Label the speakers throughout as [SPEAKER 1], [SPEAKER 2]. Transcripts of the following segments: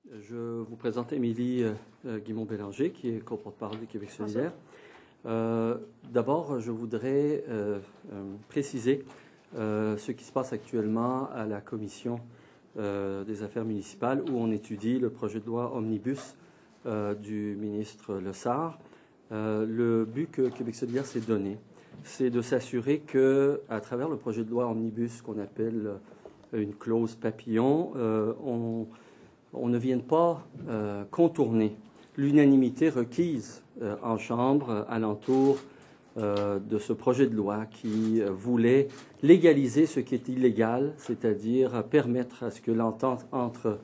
[SPEAKER 1] Je vous présente Émilie Guimond-Bélanger, qui est co-porte-parole du Québec solidaire. D'abord, je voudrais préciser ce qui se passe actuellement à la Commission des affaires municipales, où on étudie le projet de loi Omnibus du ministre Lessard. Le but que Québec solidaire s'est donné, c'est de s'assurer qu'à travers le projet de loi Omnibus, qu'on appelle une clause papillon, on ne vienne pas contourner l'unanimité requise en Chambre alentour de ce projet de loi qui voulait légaliser ce qui est illégal, c'est-à-dire permettre à ce que l'entente entre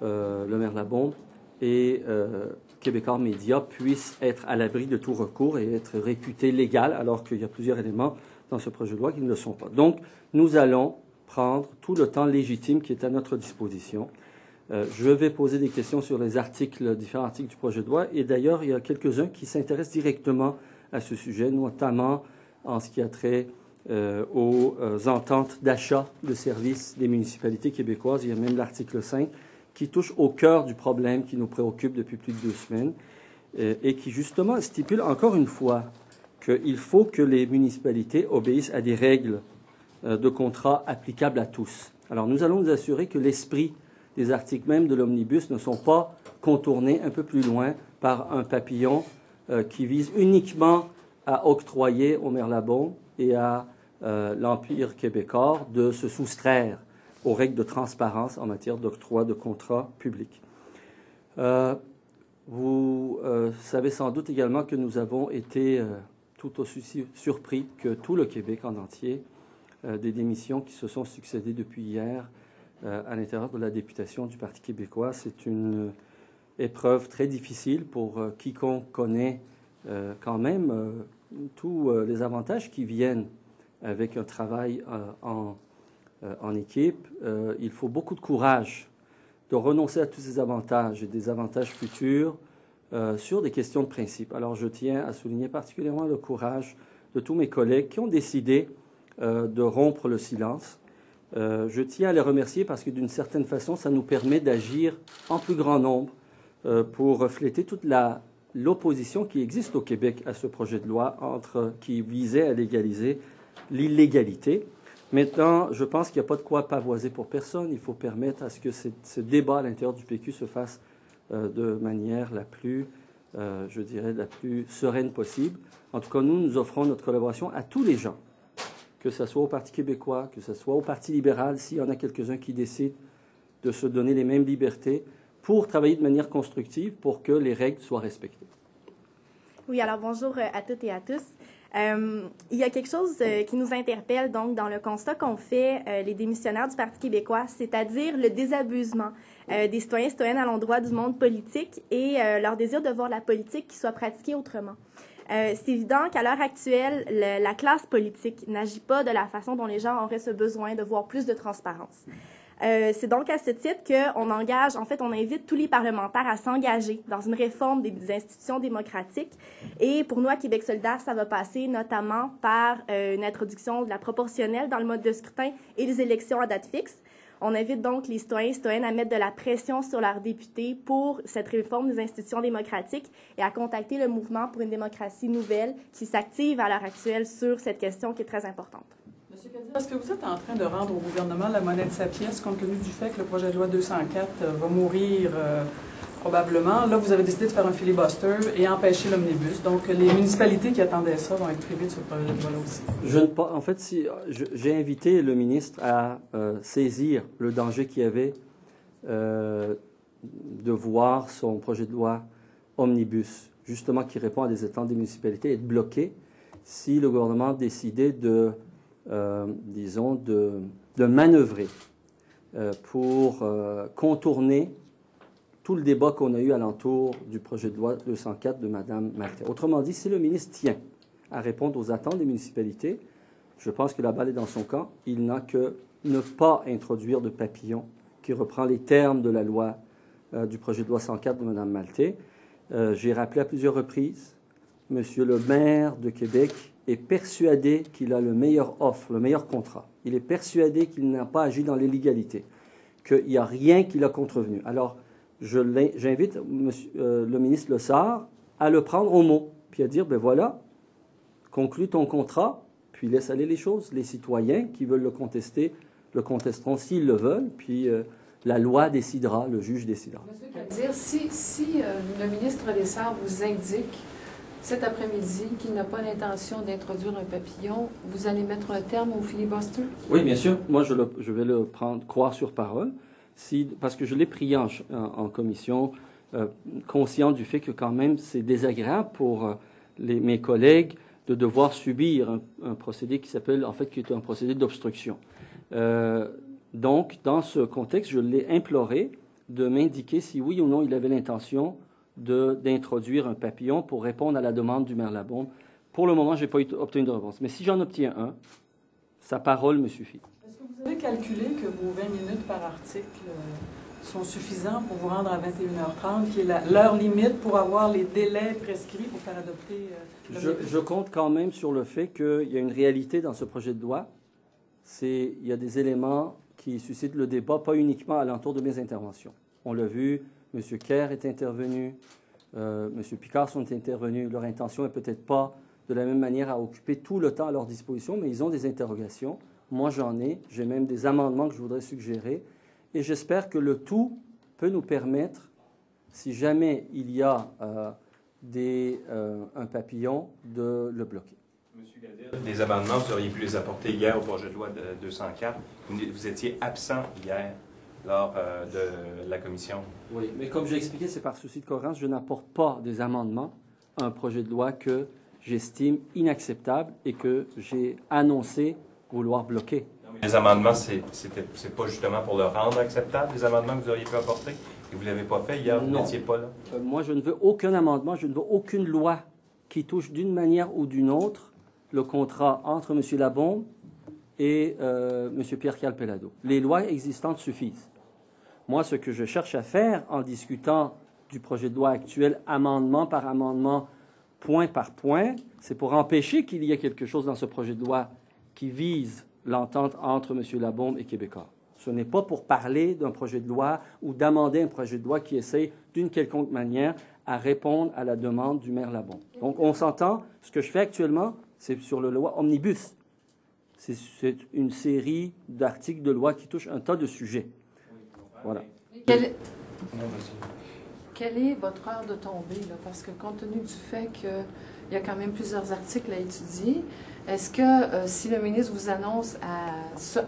[SPEAKER 1] le maire Labombe et Québécois Média puisse être à l'abri de tout recours et être réputée légale, alors qu'il y a plusieurs éléments dans ce projet de loi qui ne le sont pas. Donc, nous allons prendre tout le temps légitime qui est à notre disposition. Je vais poser des questions sur les différents articles du projet de loi. Et d'ailleurs, il y a quelques-uns qui s'intéressent directement à ce sujet, notamment en ce qui a trait aux ententes d'achat de services des municipalités québécoises. Il y a même l'article 5 qui touche au cœur du problème qui nous préoccupe depuis plus de 2 semaines et qui, justement, stipule encore une fois qu'il faut que les municipalités obéissent à des règles de contrat applicables à tous. Alors, nous allons nous assurer que l'esprit des articles même de l'Omnibus ne sont pas contournés un peu plus loin par un papillon qui vise uniquement à octroyer au maire Labombe et à l'Empire québécois de se soustraire aux règles de transparence en matière d'octroi de contrats publics. Vous savez sans doute également que nous avons été tout aussi surpris que tout le Québec en entier des démissions qui se sont succédées depuis hier à l'intérieur de la députation du Parti québécois. C'est une épreuve très difficile pour quiconque connaît quand même tous les avantages qui viennent avec un travail en équipe. Il faut beaucoup de courage de renoncer à tous ces avantages et des avantages futurs sur des questions de principe. Alors je tiens à souligner particulièrement le courage de tous mes collègues qui ont décidé de rompre le silence. Je tiens à les remercier parce que d'une certaine façon, ça nous permet d'agir en plus grand nombre pour refléter toute l'opposition qui existe au Québec à ce projet de loi qui visait à légaliser l'illégalité. Maintenant, je pense qu'il n'y a pas de quoi pavoiser pour personne. Il faut permettre à ce que ce débat à l'intérieur du PQ se fasse de manière la plus sereine possible. En tout cas, nous offrons notre collaboration à tous les gens, que ce soit au Parti québécois, que ce soit au Parti libéral, s'il y en a quelques-uns qui décident de se donner les mêmes libertés pour travailler de manière constructive pour que les règles soient respectées.
[SPEAKER 2] Oui, alors bonjour à toutes et à tous. Il y a quelque chose qui nous interpelle donc dans le constat qu'ont fait les démissionnaires du Parti québécois, c'est-à-dire le désabusement des citoyens et citoyennes à l'endroit du monde politique et leur désir de voir la politique qui soit pratiquée autrement. C'est évident qu'à l'heure actuelle, la classe politique n'agit pas de la façon dont les gens auraient ce besoin de voir plus de transparence. C'est donc à ce titre qu'on on invite tous les parlementaires à s'engager dans une réforme des institutions démocratiques. Et pour nous, à Québec solidaire, ça va passer notamment par une introduction de la proportionnelle dans le mode de scrutin et les élections à date fixe. On invite donc les citoyens et citoyennes à mettre de la pression sur leurs députés pour cette réforme des institutions démocratiques et à contacter le mouvement pour une démocratie nouvelle qui s'active à l'heure actuelle sur cette question qui est très importante.
[SPEAKER 3] Monsieur Cadieux, est-ce que vous êtes en train de rendre au gouvernement la monnaie de sa pièce compte tenu du fait que le projet de loi 204 va mourir probablement? Là, vous avez décidé de faire un filibuster et empêcher l'omnibus. Donc, les municipalités qui attendaient ça vont être privées de ce projet de loi-là aussi.
[SPEAKER 1] En fait, j'ai invité le ministre à saisir le danger qu'il y avait de voir son projet de loi omnibus, justement qui répond à des attentes des municipalités, être bloqué si le gouvernement décidait de manœuvrer pour contourner tout le débat qu'on a eu alentour du projet de loi 204 de Mme Maltais. Autrement dit, si le ministre tient à répondre aux attentes des municipalités, je pense que la balle est dans son camp. Il n'a que ne pas introduire de papillon qui reprend les termes de la loi du projet de loi 104 de Mme Maltais. J'ai rappelé à plusieurs reprises, Monsieur le maire de Québec est persuadé qu'il a le meilleur offre, le meilleur contrat. Il est persuadé qu'il n'a pas agi dans l'illégalité, qu'il n'y a rien qui l'a contrevenu. Alors, j'invite le ministre Lessard à le prendre au mot, puis à dire, ben voilà, conclue ton contrat, puis laisse aller les choses. Les citoyens qui veulent le contester, le contesteront s'ils le veulent, puis la loi décidera, le juge décidera.
[SPEAKER 4] Monsieur Kadir, si le ministre Lessard vous indique cet après-midi qu'il n'a pas l'intention d'introduire un papillon, vous allez mettre un terme au filibuster?
[SPEAKER 1] Oui, bien sûr. Moi, je vais le croire sur parole, parce que je l'ai prié en commission, conscient du fait que quand même c'est désagréable pour mes collègues de devoir subir un procédé qui s'appelle, en fait, qui est un procédé d'obstruction. Donc, dans ce contexte, je l'ai imploré de m'indiquer si oui ou non il avait l'intention d'introduire un papillon pour répondre à la demande du maire Labombe. Pour le moment, je n'ai pas obtenu de réponse. Mais si j'en obtiens un, sa parole me suffit.
[SPEAKER 3] Est-ce que vous avez calculé que vos 20 minutes par article sont suffisants pour vous rendre à 21h30, qui est l'heure limite pour avoir les délais prescrits pour faire adopter
[SPEAKER 1] je compte quand même sur le fait qu'il y a une réalité dans ce projet de loi. Il y a des éléments qui suscitent le débat, pas uniquement à l'entour de mes interventions. On l'a vu, M. Kerr est intervenu, M. Picard sont intervenus. Leur intention n'est peut-être pas de la même manière à occuper tout le temps à leur disposition, mais ils ont des interrogations. Moi, j'en ai. J'ai même des amendements que je voudrais suggérer. Et j'espère que le tout peut nous permettre, si jamais il y a un papillon, de le bloquer.
[SPEAKER 5] Monsieur Gadir, des amendements, vous auriez pu les apporter hier au projet de loi de 204. Vous étiez absent hier lors de la commission.
[SPEAKER 1] Oui, mais comme j'ai expliqué, c'est par souci de cohérence. Je n'apporte pas des amendements à un projet de loi que j'estime inacceptable et que j'ai annoncé vouloir bloquer.
[SPEAKER 5] Non, mais les amendements, c'est pas justement pour le rendre acceptable, les amendements que vous auriez pu apporter? Et vous ne l'avez pas fait hier, vous n'étiez pas là?
[SPEAKER 1] Moi, je ne veux aucun amendement, je ne veux aucune loi qui touche d'une manière ou d'une autre le contrat entre M. Labombe et M. Pierre Calpelado. Les lois existantes suffisent. Moi, ce que je cherche à faire en discutant du projet de loi actuel, amendement par amendement, point par point, c'est pour empêcher qu'il y ait quelque chose dans ce projet de loi qui vise l'entente entre M. Labombe et Québécois. Ce n'est pas pour parler d'un projet de loi ou d'amender un projet de loi qui essaie d'une quelconque manière à répondre à la demande du maire Labombe. Donc, on s'entend. Ce que je fais actuellement, c'est sur la loi Omnibus. C'est une série d'articles de loi qui touchent un tas de sujets. Voilà.
[SPEAKER 4] Quelle est votre heure de tombée, là? Parce que compte tenu du fait qu'il y a quand même plusieurs articles à étudier, est-ce que si le ministre vous annonce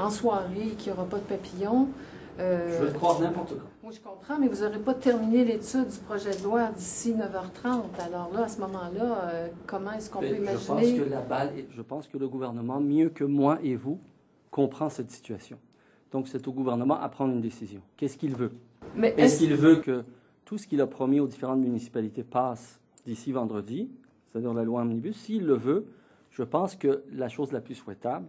[SPEAKER 4] en soirée qu'il n'y aura pas de papillon...
[SPEAKER 1] je vais le croire n'importe quand.
[SPEAKER 4] Oui, je comprends, mais vous n'aurez pas terminé l'étude du projet de loi d'ici 9h30. Alors là, à ce moment-là, comment est-ce qu'on peut imaginer...
[SPEAKER 1] Je pense que le gouvernement, mieux que moi et vous, comprend cette situation. Donc, c'est au gouvernement à prendre une décision. Qu'est-ce qu'il veut? Est-ce qu'il veut que tout ce qu'il a promis aux différentes municipalités passe d'ici vendredi, c'est-à-dire la loi Omnibus? S'il le veut, je pense que la chose la plus souhaitable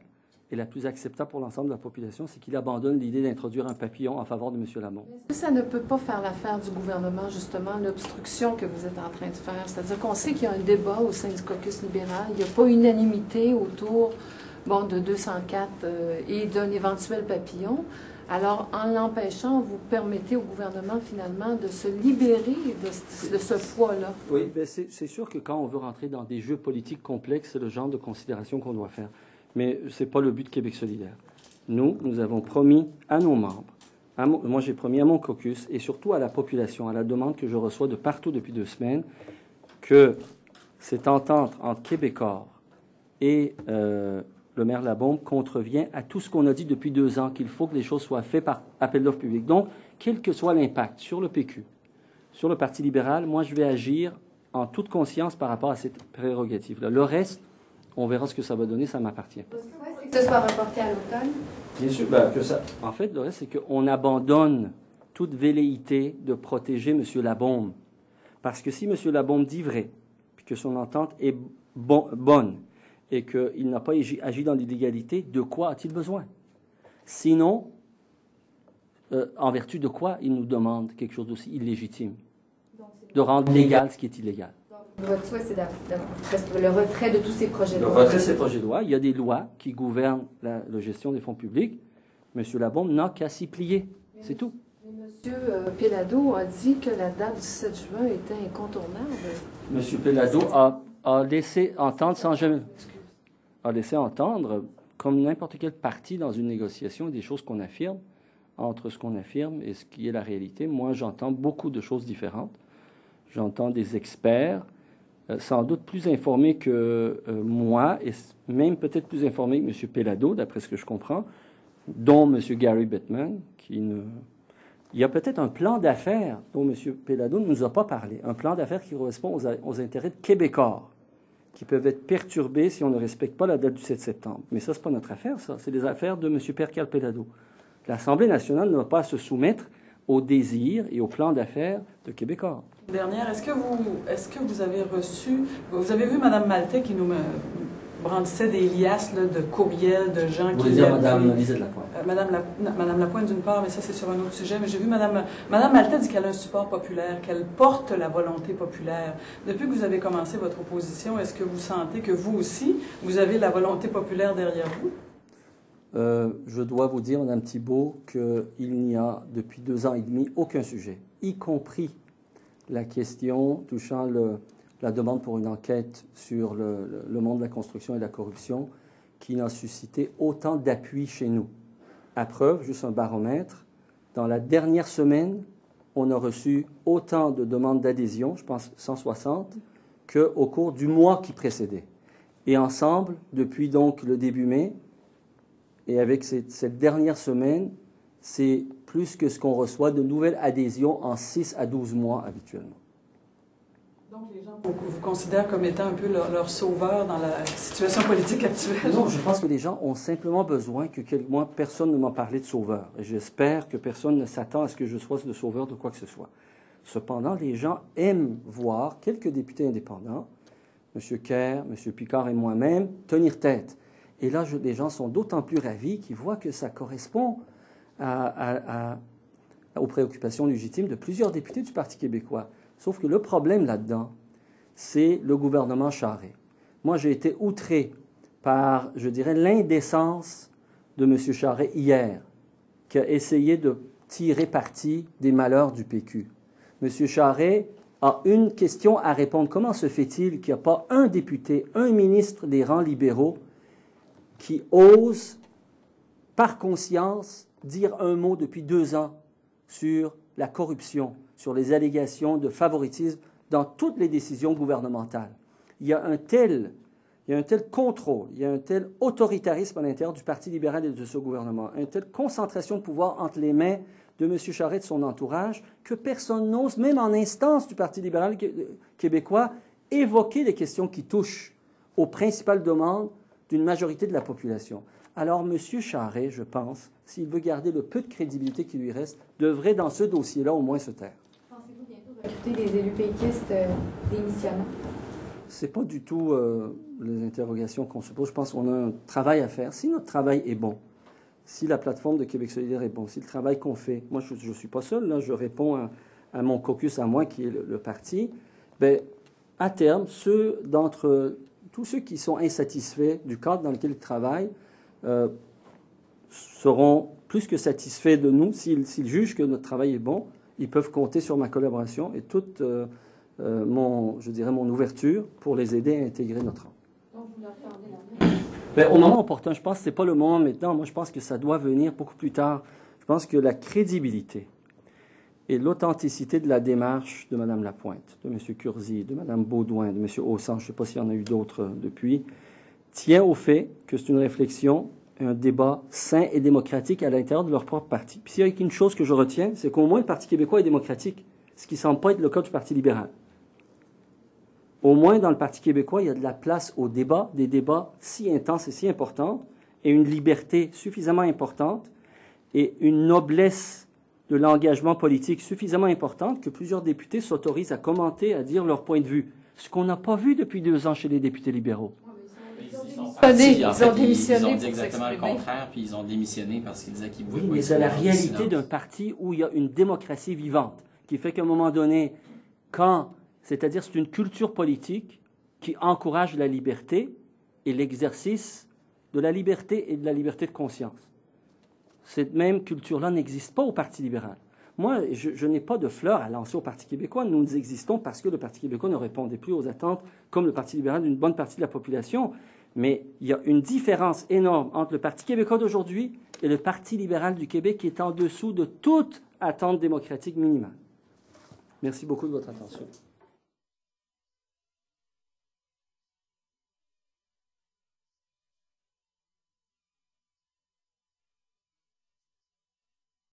[SPEAKER 1] et la plus acceptable pour l'ensemble de la population, c'est qu'il abandonne l'idée d'introduire un papillon en faveur de M. Labombe.
[SPEAKER 4] Est-ce que ça ne peut pas faire l'affaire du gouvernement, justement, l'obstruction que vous êtes en train de faire? C'est-à-dire qu'on sait qu'il y a un débat au sein du caucus libéral, il n'y a pas unanimité autour de 204 et d'un éventuel papillon. Alors, en l'empêchant, vous permettez au gouvernement, finalement, de se libérer de ce poids-là.
[SPEAKER 1] Oui, bien c'est sûr que quand on veut rentrer dans des jeux politiques complexes, c'est le genre de considération qu'on doit faire. Mais ce n'est pas le but de Québec solidaire. Nous avons promis à nos membres, moi j'ai promis à mon caucus, et surtout à la population, à la demande que je reçois de partout depuis 2 semaines, que cette entente entre Québécois et le maire Labombe contrevient à tout ce qu'on a dit depuis 2 ans, qu'il faut que les choses soient faites par appel d'offres public. Donc, quel que soit l'impact sur le PQ, sur le Parti libéral, moi je vais agir en toute conscience par rapport à cette prérogative-là. Le reste, on verra ce que ça va donner, ça m'appartient.
[SPEAKER 2] Que ce soit reporté à l'automne?
[SPEAKER 1] Bien sûr, en fait, le reste, c'est qu'on abandonne toute velléité de protéger M. Labombe. Parce que si M. Labombe dit vrai, puis que son entente est bonne, et qu'il n'a pas agi dans l'illégalité, de quoi a-t-il besoin? Sinon, en vertu de quoi il nous demande quelque chose d'aussi illégitime? De rendre légal ce qui est illégal.
[SPEAKER 2] Votre souhait, c'est le retrait de tous ces projets de loi.
[SPEAKER 1] Le retrait de ces projets de loi. Il y a des lois qui gouvernent la gestion des fonds publics. M. Labombe n'a qu'à s'y plier. C'est tout.
[SPEAKER 4] Mais M. M. Péladeau a dit que la date du 7 juin était incontournable.
[SPEAKER 1] M. Péladeau a laissé entendre sans jamais... a laissé entendre, comme n'importe quel parti dans une négociation, des choses qu'on affirme. Entre ce qu'on affirme et ce qui est la réalité, moi, j'entends beaucoup de choses différentes. J'entends des experts, sans doute plus informés que moi, et même peut-être plus informés que M. Péladeau, d'après ce que je comprends, dont M. Gary Bettman, Il y a peut-être un plan d'affaires dont M. Péladeau ne nous a pas parlé, un plan d'affaires qui correspond aux intérêts de Québécois, qui peuvent être perturbés si on ne respecte pas la date du 7 septembre. Mais ça, c'est pas notre affaire, ça. C'est les affaires de M. Pierre-Carl Péladeau. L'Assemblée nationale n'a pas à se soumettre aux désirs et aux plans d'affaires de Québécois.
[SPEAKER 3] Dernière, est-ce que vous avez reçu... Vous avez vu Mme Maltais qui nous brandissait des liasses là, de courriels de gens qui...
[SPEAKER 1] Vous voulez dire Mme Lisette Lapointe?
[SPEAKER 3] Madame Lapointe d'une part, mais ça c'est sur un autre sujet. Mais j'ai vu Madame Maltais dit qu'elle a un support populaire, qu'elle porte la volonté populaire. Depuis que vous avez commencé votre opposition, est-ce que vous sentez que vous aussi, vous avez la volonté populaire derrière vous?
[SPEAKER 1] Je dois vous dire, Mme Thibault, qu'il n'y a depuis 2 ans et demi aucun sujet, y compris la question touchant la demande pour une enquête sur le monde de la construction et de la corruption, qui n'a suscité autant d'appui chez nous. À preuve, juste un baromètre, dans la dernière semaine, on a reçu autant de demandes d'adhésion, je pense 160, qu'au cours du mois qui précédait. Et ensemble, depuis donc le début mai, et avec cette dernière semaine, c'est plus que ce qu'on reçoit de nouvelles adhésions en 6 à 12 mois habituellement.
[SPEAKER 3] Donc les gens vous considèrent comme étant un peu leur sauveur dans la situation politique actuelle?
[SPEAKER 1] Non, je pense que les gens ont simplement besoin que moi, personne ne m'a parlé de sauveur. Et j'espère que personne ne s'attend à ce que je sois le sauveur de quoi que ce soit. Cependant, les gens aiment voir quelques députés indépendants, M. Kerr, M. Picard et moi-même, tenir tête. Et là, les gens sont d'autant plus ravis qu'ils voient que ça correspond aux préoccupations légitimes de plusieurs députés du Parti québécois. Sauf que le problème là-dedans, c'est le gouvernement Charest. Moi, j'ai été outré par, je dirais, l'indécence de M. Charest hier, qui a essayé de tirer parti des malheurs du PQ. M. Charest a une question à répondre. Comment se fait-il qu'il n'y a pas un député, un ministre des rangs libéraux qui ose, par conscience, dire un mot depuis 2 ans sur la corruption, sur les allégations de favoritisme dans toutes les décisions gouvernementales? Il y a un tel contrôle, il y a un tel autoritarisme à l'intérieur du Parti libéral et de ce gouvernement, une telle concentration de pouvoir entre les mains de M. Charest et de son entourage, que personne n'ose, même en instance du Parti libéral québécois, évoquer les questions qui touchent aux principales demandes d'une majorité de la population. Alors, M. Charest, je pense, s'il veut garder le peu de crédibilité qui lui reste, devrait, dans ce dossier-là, au moins se taire.
[SPEAKER 6] Pensez-vous bientôt recruter des élus péquistes démissionnants?
[SPEAKER 1] Ce n'est pas du tout les interrogations qu'on se pose. Je pense qu'on a un travail à faire. Si notre travail est bon, si la plateforme de Québec solidaire est bon, si le travail qu'on fait... Moi, je ne suis pas seul, là, je réponds à mon caucus, à moi, qui est le parti. Bien, à terme, tous ceux qui sont insatisfaits du cadre dans lequel ils travaillent seront plus que satisfaits de nous. S'ils jugent que notre travail est bon, ils peuvent compter sur ma collaboration et toute mon ouverture pour les aider à intégrer notre rang.
[SPEAKER 6] Donc, vous leur tendez la main?
[SPEAKER 1] Bien, au moment opportun, je pense que ce n'est pas le moment maintenant. Moi, je pense que ça doit venir beaucoup plus tard. Je pense que la crédibilité et l'authenticité de la démarche de Mme Lapointe, de M. Curzi, de Mme Beaudoin, de M. Haussan, je ne sais pas s'il y en a eu d'autres depuis, tient au fait que c'est une réflexion, un débat sain et démocratique à l'intérieur de leur propre parti. Puis s'il y a une chose que je retiens, c'est qu'au moins le Parti québécois est démocratique, ce qui ne semble pas être le cas du Parti libéral. Au moins dans le Parti québécois, il y a de la place au débat, des débats si intenses et si importants, et une liberté suffisamment importante, et une noblesse de l'engagement politique suffisamment importante que plusieurs députés s'autorisent à commenter, à dire leur point de vue. Ce qu'on n'a pas vu depuis 2 ans chez les députés libéraux.
[SPEAKER 4] Ils ont démissionné.
[SPEAKER 7] Ils ont dit exactement le contraire, puis ils ont démissionné parce qu'ils disaient qu'ils voulaient pas.
[SPEAKER 1] Mais c'est la réalité d'un parti où il y a une démocratie vivante, qui fait qu'à un moment donné, c'est-à-dire c'est une culture politique qui encourage la liberté et l'exercice de la liberté et de la liberté de conscience. Cette même culture-là n'existe pas au Parti libéral. Moi, je n'ai pas de fleurs à lancer au Parti québécois. Nous existons parce que le Parti québécois ne répondait plus aux attentes, comme le Parti libéral, d'une bonne partie de la population. Mais il y a une différence énorme entre le Parti québécois d'aujourd'hui et le Parti libéral du Québec qui est en dessous de toute attente démocratique minimale. Merci beaucoup de votre attention.